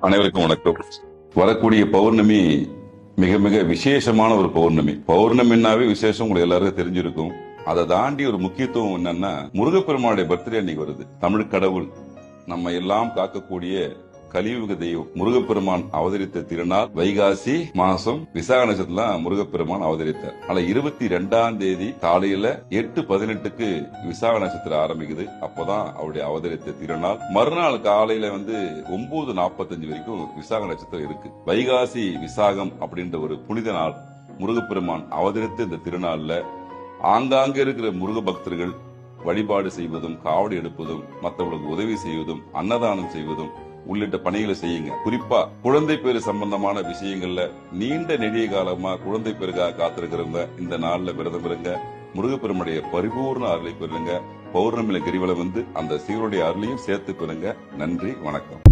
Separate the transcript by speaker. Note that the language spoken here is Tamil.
Speaker 1: அனைவருக்கும் வணக்கம். வரக்கூடிய பௌர்ணமி மிக மிக விசேஷமான ஒரு பௌர்ணமி. பௌர்ணமின்னாவே விசேஷம் உங்களுக்கு எல்லாருக்கும் தெரிஞ்சிருக்கும். அதை தாண்டி ஒரு முக்கியத்துவம் என்னன்னா, முருகப்பெருமானுடைய பர்த்டே அன்னைக்கு வருது. தமிழ் கடவுள் நம்ம எல்லாம் காக்கக்கூடிய கலியுக தெய்வம் முருகப்பெருமான் அவதரித்த திருநாள் வைகாசி மாசம் விசாக நட்சத்திரத்துல முருகப்பெருமான் அவதரித்தார். ஆனா 22ஆம் தேதி காலையில 8:18க்கு விசாக நட்சத்திரம் ஆரம்பிக்குது. அப்பதான் அவருடைய அவதரித்த திருநாள். மறுநாள் காலையில 9:45 வரைக்கும் விசாக நட்சத்திரம் இருக்கு. வைகாசி விசாகம் அப்படின்ற ஒரு புனித நாள். முருகப்பெருமான் அவதரித்த இந்த திருநாள்ல ஆங்காங்கே இருக்கிற முருக பக்தர்கள் வழிபாடு செய்வதும், காவடி எடுப்பதும், மற்றவர்களுக்கு உதவி செய்வதும், அன்னதானம் செய்வதும் உள்ளிட்ட பணிகளை செய்யுங்க. குறிப்பா குழந்தை பேரு சம்பந்தமான விஷயங்கள்ல நீண்ட நெடிய காலமா குழந்தை பேருக்காக காத்திருக்கிறவங்க இந்த நாள்ல விரதம் இருங்க. முருகப்பெருமுடைய பரிபூர்ண அருளை பெறுங்க. பௌர்ணமியில கிரிவலம் அந்த சீருடைய அருளையும் சேர்த்து பெறுங்க. நன்றி, வணக்கம்.